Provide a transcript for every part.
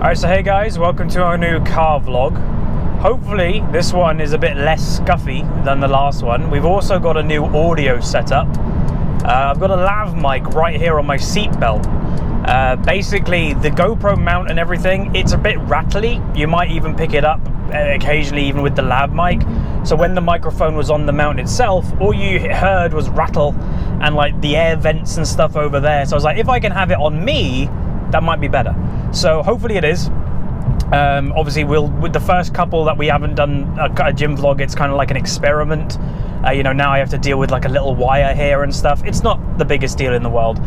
Alright, so hey guys, welcome to our new car vlog. Hopefully this one is a bit less scuffy than the last one. We've also got a new audio setup. I've got a lav mic right here on my seat belt. Basically the GoPro mount and everything, it's a bit rattly. You might even pick it up occasionally even with the lav mic. So when the microphone was on the mount itself, all you heard was rattle and like the air vents and stuff over there. So I was like, if I can have it on me, that might be better. So hopefully it is. Obviously with the first couple that we haven't done a gym vlog, it's kind of like an experiment. You know, now I have to deal with like a little wire here and stuff. It's not the biggest deal in the world.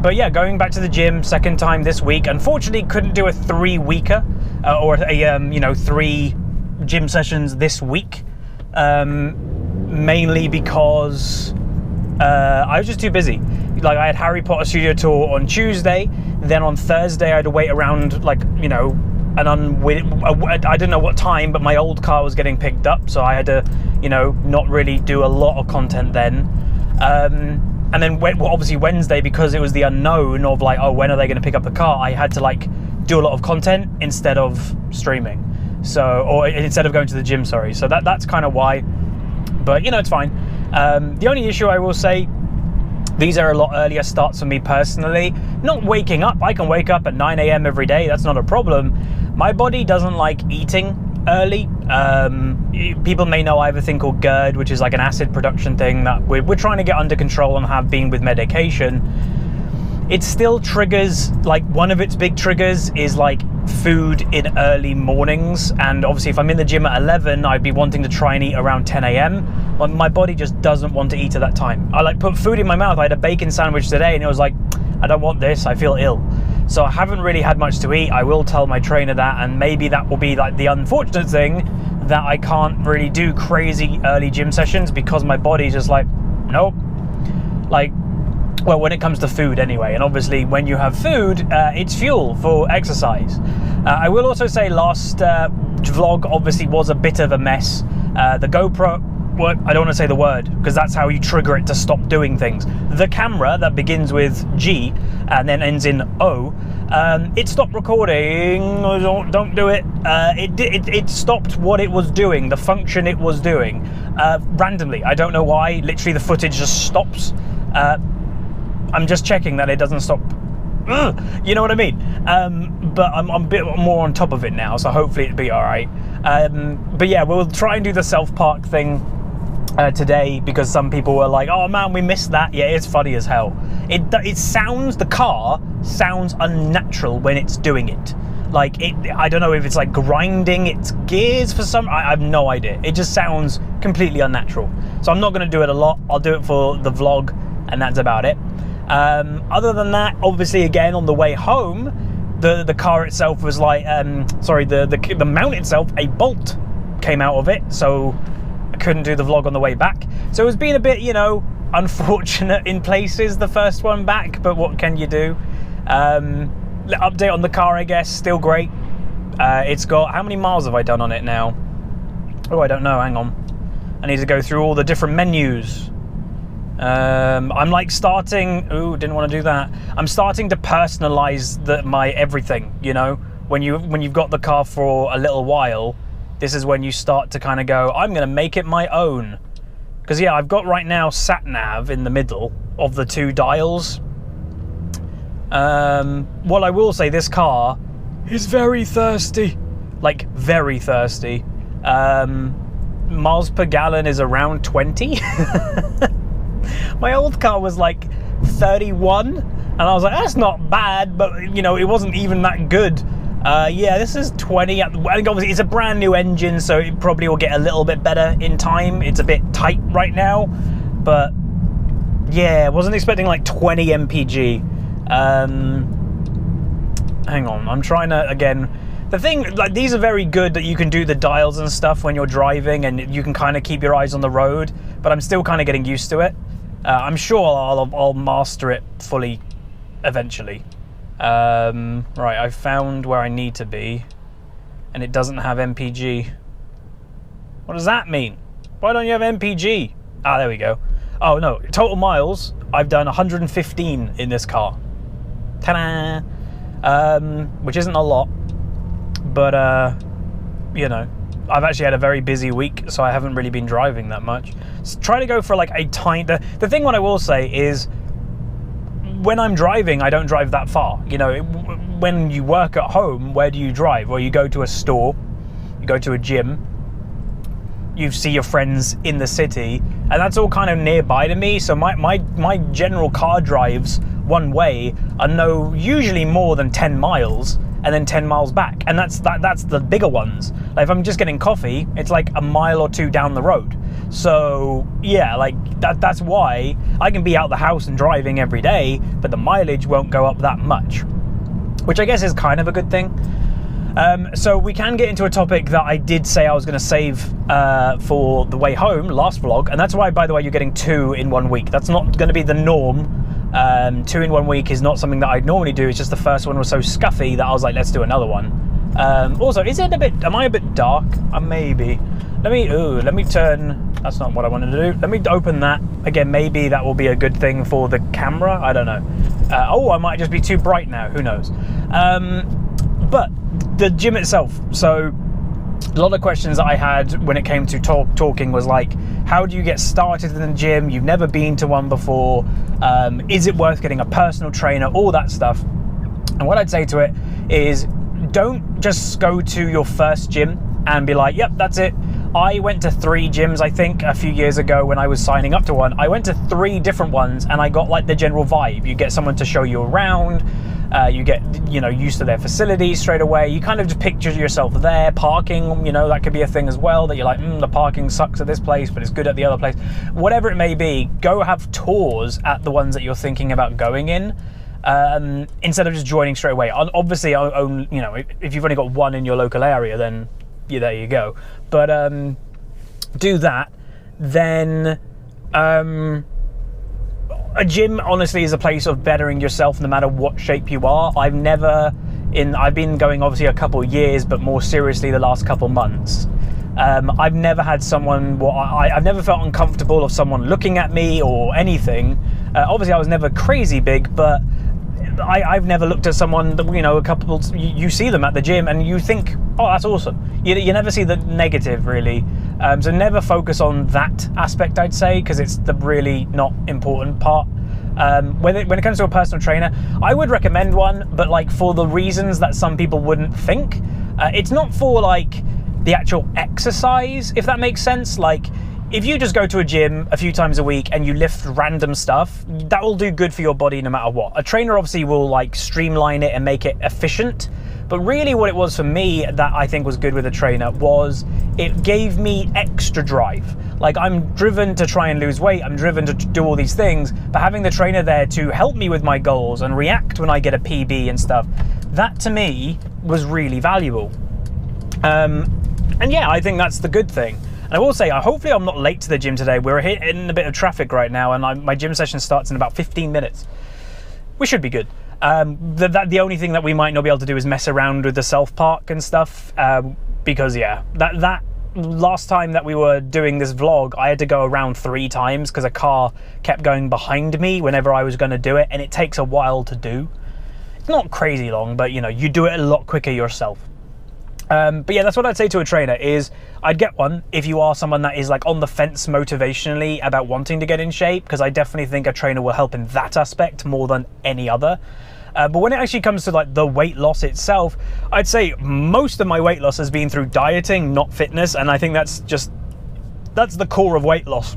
But yeah, going back to the gym, second time this week. Unfortunately, couldn't do a 3-weeker or a 3 gym sessions this week. Mainly because I was just too busy. Like I had Harry Potter studio tour on Tuesday, then on Thursday I had to wait around like, you know, I don't know what time, but my old car was getting picked up, so I had to, you know, not really do a lot of content then. And then obviously Wednesday, because it was the unknown of like, oh, when are they going to pick up the car, I had to like do a lot of content instead of streaming, or instead of going to the gym, sorry. So that's kind of why, but you know, it's fine. The only issue I will say, these are a lot earlier starts for me personally. Not waking up, I can wake up at 9 AM every day, that's not a problem. My body doesn't like eating early. People may know I have a thing called GERD, which is like an acid production thing that we're trying to get under control and have been with medication. It still triggers, like one of its big triggers is like food in early mornings, and obviously if I'm in the gym at 11, I'd be wanting to try and eat around 10 AM, but my body just doesn't want to eat at that time. I like put food in my mouth. I had a bacon sandwich today and it was like, I don't want this, I feel ill. So I haven't really had much to eat. I will tell my trainer that, and maybe that will be like the unfortunate thing that I can't really do crazy early gym sessions because my body's just like, nope. Like, well, when it comes to food anyway, and obviously when you have food, it's fuel for exercise. I will also say last vlog obviously was a bit of a mess. The GoPro, well, I don't want to say the word because that's how you trigger it to stop doing things. The camera that begins with G and then ends in O, it stopped recording. Don't do it. It stopped what it was doing, the function it was doing, randomly. I don't know why. Literally the footage just stops. I'm just checking that it doesn't stop. Ugh, you know what I mean? But I'm a bit more on top of it now, so hopefully it'll be all right. But yeah, we'll try and do the self-park thing today because some people were like, oh man, we missed that. Yeah, it's funny as hell. The car sounds unnatural when it's doing it. Like, I don't know if it's like grinding its gears for some, I have no idea. It just sounds completely unnatural. So I'm not gonna do it a lot. I'll do it for the vlog and that's about it. Other than that, obviously again on the way home, the car itself was like, the mount itself, a bolt came out of it, so I couldn't do the vlog on the way back. So it's been a bit, you know, unfortunate in places the first one back, but what can you do? Update on the car, I guess, still great. It's got, how many miles have I done on it now? Oh, I don't know, hang on. I need to go through all the different menus. I'm like starting, didn't want to do that. I'm starting to personalize my everything, you know? When you've got the car for a little while, this is when you start to kind of go, I'm going to make it my own. Because yeah, I've got right now sat nav in the middle of the 2 dials. Well, I will say this car is very thirsty, like very thirsty. Miles per gallon is around 20. My old car was like 31 and I was like, that's not bad, but you know, it wasn't even that good. Yeah, this is 20. I think obviously it's a brand new engine, so it probably will get a little bit better in time. It's a bit tight right now, but yeah, wasn't expecting like 20 mpg. Hang on, I'm trying to, again, the thing, like, these are very good that you can do the dials and stuff when you're driving and you can kind of keep your eyes on the road, but I'm still kind of getting used to it. I'm sure I'll master it fully eventually. Right, I've found where I need to be and it doesn't have MPG. What does that mean? Why don't you have MPG? Ah, there we go. Oh no, total miles, I've done 115 in this car. Ta-da! which isn't a lot, but you know, I've actually had a very busy week, so I haven't really been driving that much. Try to go for like a tiny... The thing what I will say is, when I'm driving, I don't drive that far. You know, when you work at home, where do you drive? Well, you go to a store, you go to a gym, you see your friends in the city, and that's all kind of nearby to me. So my general car drives one way are usually more than 10 miles, and then 10 miles back, and that's the bigger ones. Like if I'm just getting coffee, it's like a mile or two down the road. So yeah, like that's why I can be out the house and driving every day, but the mileage won't go up that much, which I guess is kind of a good thing. So we can get into a topic that I did say I was going to save for the way home last vlog, and that's why, by the way, you're getting 2 in 1 week. That's not going to be the norm. 2 in 1 week is not something that I'd normally do. It's just the first one was so scuffy that I was like, let's do another one. Also, am I a bit dark? Maybe. Let me turn, that's not what I wanted to do. Let me open that. Again, maybe that will be a good thing for the camera. I don't know. I might just be too bright now. Who knows? But the gym itself. So a lot of questions that I had when it came to talking was like, how do you get started in the gym? You've never been to one before. Is it worth getting a personal trainer? All that stuff. And what I'd say to it is, don't just go to your first gym and be like, yep, that's it. I went to 3 gyms, I think, a few years ago when I was signing up to one. I went to 3 different ones, and I got like the general vibe. You get someone to show you around. You get, you know, used to their facilities straight away. You kind of just picture yourself there. Parking, you know, that could be a thing as well, that you're like, the parking sucks at this place, but it's good at the other place. Whatever it may be, go have tours at the ones that you're thinking about going in, instead of just joining straight away. Obviously, you know, if you've only got one in your local area, then there you go. But do that. Then a gym, honestly, is a place of bettering yourself no matter what shape you are. I've been going obviously a couple of years, but more seriously the last couple months. I've never had someone, I've never felt uncomfortable of someone looking at me or anything. Obviously I was never crazy big, but I've never looked at someone that, you know, you see them at the gym and you think, oh, that's awesome. You never see the negative, really. So never focus on that aspect, I'd say, because it's the really not important part. When it comes to a personal trainer, I would recommend one, but like for the reasons that some people wouldn't think. It's not for like the actual exercise, if that makes sense. Like, if you just go to a gym a few times a week and you lift random stuff, that will do good for your body no matter what. A trainer obviously will like streamline it and make it efficient. But really what it was for me that I think was good with a trainer was it gave me extra drive. Like, I'm driven to try and lose weight, I'm driven to do all these things, but having the trainer there to help me with my goals and react when I get a PB and stuff, that to me was really valuable. And yeah, I think that's the good thing. And I will say, hopefully I'm not late to the gym today. We're hitting a bit of traffic right now, and my gym session starts in about 15 minutes. We should be good. The only thing that we might not be able to do is mess around with the self-park and stuff, because yeah, that last time that we were doing this vlog, I had to go around 3 times because a car kept going behind me whenever I was going to do it, and it takes a while to do. It's not crazy long, but you know, you do it a lot quicker yourself. But yeah, that's what I'd say to a trainer is I'd get one if you are someone that is like on the fence motivationally about wanting to get in shape, because I definitely think a trainer will help in that aspect more than any other. But when it actually comes to like the weight loss itself, I'd say most of my weight loss has been through dieting, not fitness. And I think that's the core of weight loss.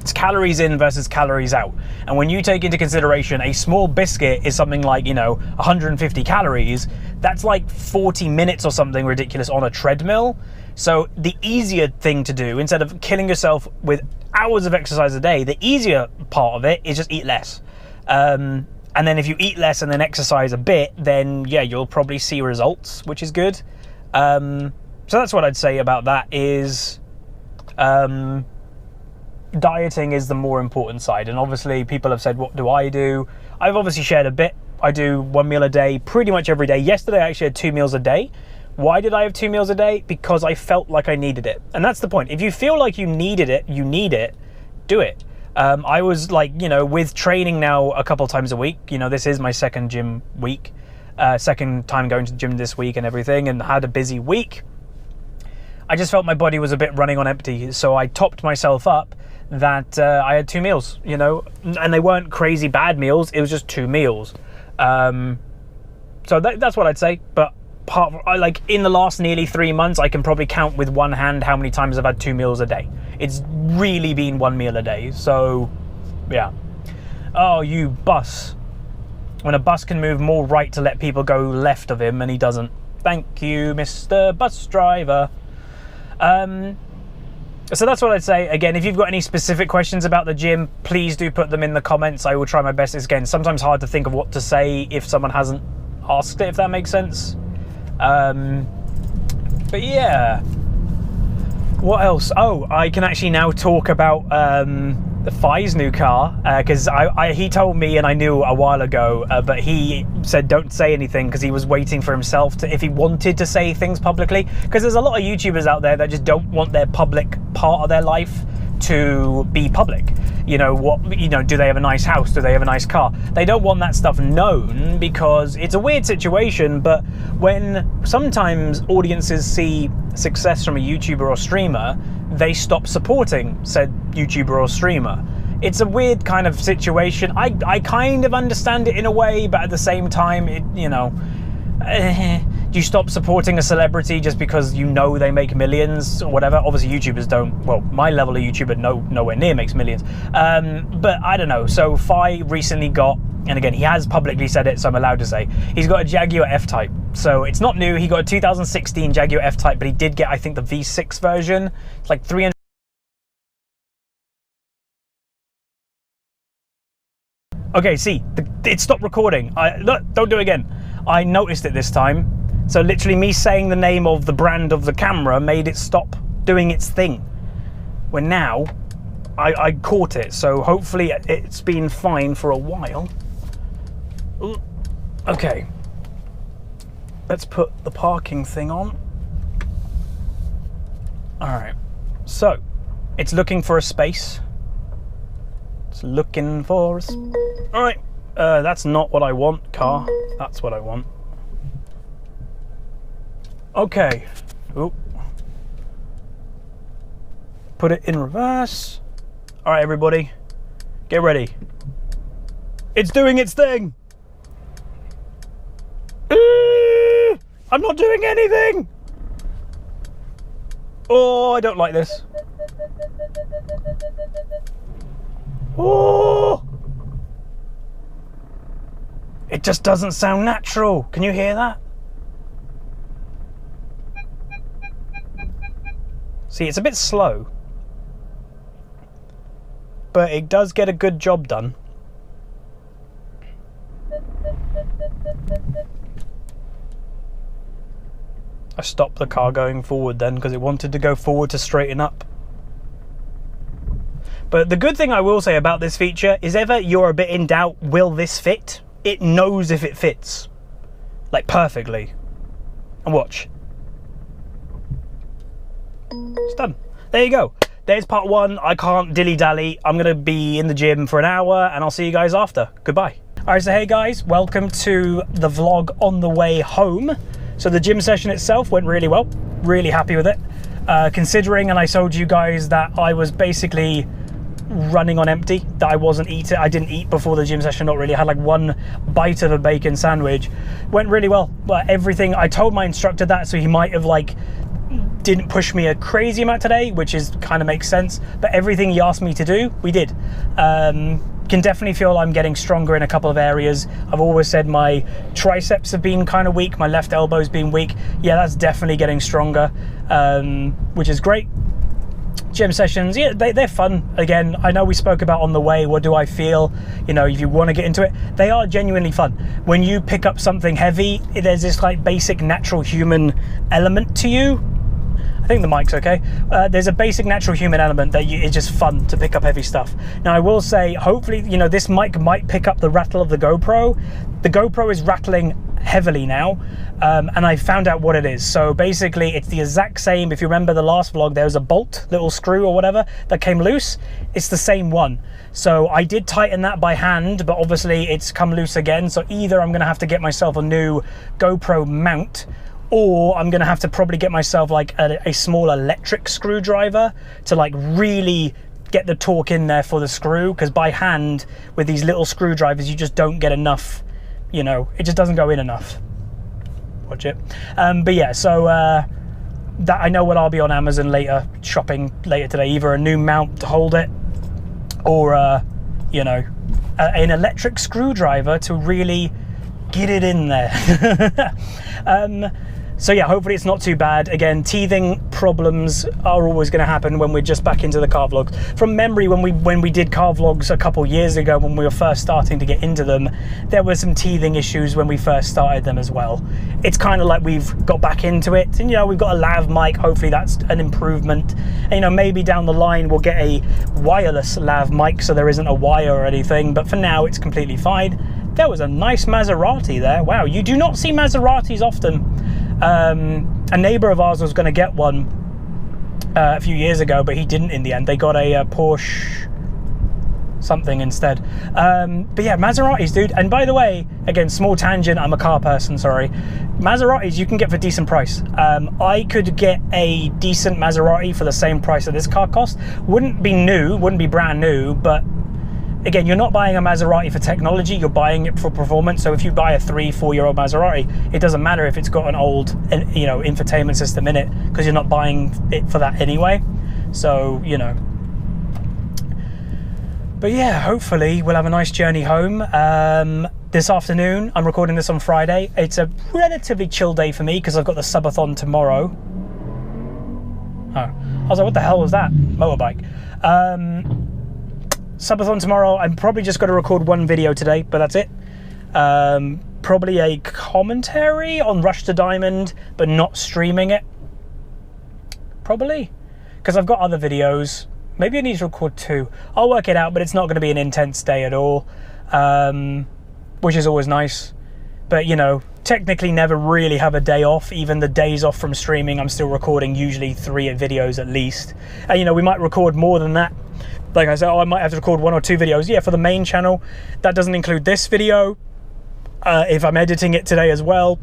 It's calories in versus calories out. And when you take into consideration a small biscuit is something like, you know, 150 calories, that's like 40 minutes or something ridiculous on a treadmill. So the easier thing to do, instead of killing yourself with hours of exercise a day, the easier part of it is just eat less. And then if you eat less and then exercise a bit, then yeah, you'll probably see results, which is good. So that's what I'd say about that is, dieting is the more important side. And obviously people have said, what do I do? I've obviously shared a bit. I do 1 meal a day pretty much every day. Yesterday I actually had 2 meals a day. Why did I have 2 meals a day? Because I felt like I needed it. And that's the point. If you feel like you need it, do it. I was like, you know, with training now a couple times a week, you know, this is my second gym week. second time going to the gym this week and everything, and had a busy week. I just felt my body was a bit running on empty, so I topped myself up that I had 2 meals, you know, and they weren't crazy bad meals, it was just 2 meals. So that's what I'd say. But like in the last nearly 3 months, I can probably count with one hand how many times I've had 2 meals a day. It's really been 1 meal a day. So yeah. Oh, you bus. When a bus can move more right to let people go left of him and he doesn't. Thank you, Mr. Bus Driver. So that's what I'd say. Again, if you've got any specific questions about the gym, please do put them in the comments. I will try my best. It's, again, sometimes hard to think of what to say if someone hasn't asked it, if that makes sense. But yeah. What else? Oh, I can actually now talk about the Fi's new car, because he told me, and I knew a while ago, but he said don't say anything because he was waiting for himself to, if he wanted to say things publicly, because there's a lot of YouTubers out there that just don't want their public part of their life to be public. You know, do they have a nice house? Do they have a nice car? They don't want that stuff known because it's a weird situation, but when sometimes audiences see success from a YouTuber or streamer, they stop supporting said YouTuber or streamer. It's a weird kind of situation. I kind of understand it in a way, but at the same time, do you stop supporting a celebrity just because you know they make millions or whatever? Obviously YouTubers don't, well, my level of YouTuber nowhere near makes millions. But I don't know. So Fi recently got, and again, he has publicly said it, so I'm allowed to say, he's got a Jaguar F-Type. So it's not new. He got a 2016 Jaguar F-Type, but he did get, I think, the V6 version. It's like 300. Okay, see, it stopped recording. Look, don't do it again. I noticed it this time. So literally me saying the name of the brand of the camera made it stop doing its thing. When now, I caught it. So hopefully it's been fine for a while. Ooh. Okay. Let's put the parking thing on. All right. So it's looking for a space. It's looking for a all right. That's not what I want, car. That's what I want. Okay. Ooh. Put it in reverse. All right, everybody, get ready. It's doing its thing. I'm not doing anything. Oh, I don't like this. Oh. It just doesn't sound natural. Can you hear that? See, it's a bit slow, but it does get a good job done. I stopped the car going forward then because it wanted to go forward to straighten up. But the good thing I will say about this feature is ever you're a bit in doubt, will this fit? It knows if it fits, like perfectly. And watch. It's done. There you go. There's part 1. I can't dilly-dally. I'm going to be in the gym for an hour and I'll see you guys after. Goodbye. All right, so hey guys, welcome to the vlog on the way home. So the gym session itself went really well. Really happy with it. Considering, and I told you guys that I was basically running on empty, that I wasn't eating. I didn't eat before the gym session, not really. I had like 1 bite of a bacon sandwich. Went really well. But everything, I told my instructor that, so he might have like didn't push me a crazy amount today, which is kind of makes sense, but everything he asked me to do, we did. Can definitely feel I'm getting stronger in a couple of areas. I've always said my triceps have been kind of weak, my left elbow's been weak. Yeah, that's definitely getting stronger, which is great. Gym sessions, yeah, they're fun. Again, I know we spoke about on the way, what do I feel? You know, if you want to get into it, they are genuinely fun. When you pick up something heavy, there's this like basic natural human element to you. I think the mic's okay. There's a basic natural human element that it's just fun to pick up heavy stuff. Now I will say, hopefully, you know, this mic might pick up the rattle of the GoPro. The GoPro is rattling heavily now, and I found out what it is. So basically it's the exact same. If you remember the last vlog, there was a bolt, little screw or whatever that came loose. It's the same one. So I did tighten that by hand, but obviously it's come loose again. So either I'm gonna have to get myself a new GoPro mount, or I'm gonna have to probably get myself like a small electric screwdriver to like really get the torque in there for the screw, because by hand with these little screwdrivers you just don't get enough, you know, it just doesn't go in enough. Watch it. But yeah, so that, I know what I'll be on Amazon later, shopping later today, either a new mount to hold it, or you know, an electric screwdriver to really get it in there. So yeah, hopefully it's not too bad. Again, teething problems are always going to happen when we're just back into the car vlogs. From memory, when we did car vlogs a couple years ago, when we were first starting to get into them, there were some teething issues when we first started them as well. It's kind of like we've got back into it, and you know, we've got a lav mic. Hopefully that's an improvement. And you know, maybe down the line we'll get a wireless lav mic so there isn't a wire or anything, but for now it's completely fine. There was a nice Maserati there. Wow, you do not see Maseratis often. A neighbor of ours was going to get one a few years ago, but he didn't in the end. They got a Porsche something instead. But yeah, Maseratis, dude. And by the way, again, small tangent, I'm a car person, sorry. Maseratis you can get for decent price. I could get a decent Maserati for the same price that this car cost. Wouldn't be new, wouldn't be brand new, but again, you're not buying a Maserati for technology, you're buying it for performance. So if you buy a 3-4 year old Maserati, it doesn't matter if it's got an old, you know, infotainment system in it, because you're not buying it for that anyway. So, you know. But yeah, hopefully we'll have a nice journey home. This afternoon, I'm recording this on Friday. It's a relatively chill day for me because I've got the subathon tomorrow. Oh, I was like, what the hell was that? Motorbike. Subathon tomorrow. I'm probably just going to record one video today, but that's it. Probably a commentary on Rush to Diamond, but not streaming it. Probably. Because I've got other videos. Maybe I need to record 2. I'll work it out, but it's not going to be an intense day at all. Which is always nice. But, you know, technically never really have a day off. Even the days off from streaming, I'm still recording usually 3 videos at least. And, you know, we might record more than that. Like I said, I might have to record 1 or 2 videos. Yeah, for the main channel. That doesn't include this video. If I'm editing it today as well,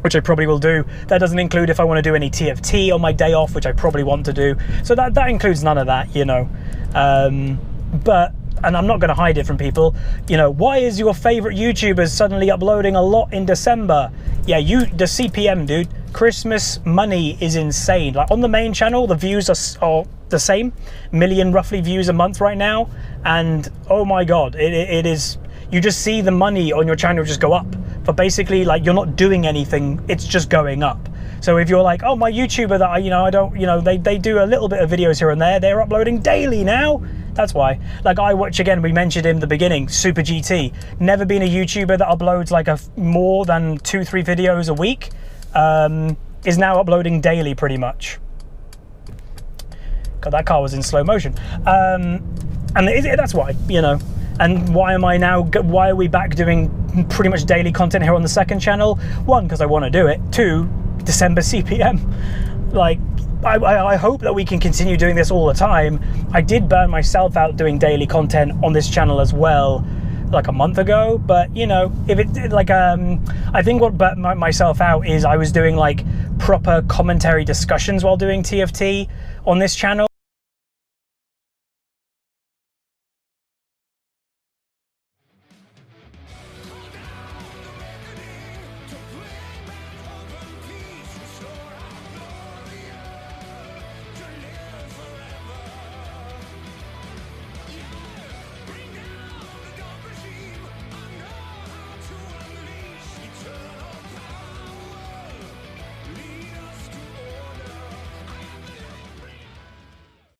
which I probably will do. That doesn't include if I want to do any TFT on my day off, which I probably want to do. So that includes none of that, you know. But, and I'm not going to hide it from people, you know, why is your favorite YouTuber suddenly uploading a lot in December? Yeah, the CPM, dude. Christmas money is insane. Like on the main channel, the views are the same, million roughly views a month right now, and oh my god, it is, you just see the money on your channel just go up, but basically like you're not doing anything, it's just going up. So if you're like, oh, my YouTuber that I don't, you know, they do a little bit of videos here and there, they're uploading daily now. That's why. Like I watch, again, we mentioned in the beginning, Super GT, never been a YouTuber that uploads like more than 2-3 videos a week, is now uploading daily pretty much. God, that car was in slow motion. And that's why, you know. And why are we back doing pretty much daily content here on the second channel? 1, because I want to do it. 2, December CPM. Like, I hope that we can continue doing this all the time. I did burn myself out doing daily content on this channel as well, like a month ago, but you know, if it like I think what burnt myself out is I was doing like proper commentary discussions while doing TFT on this channel.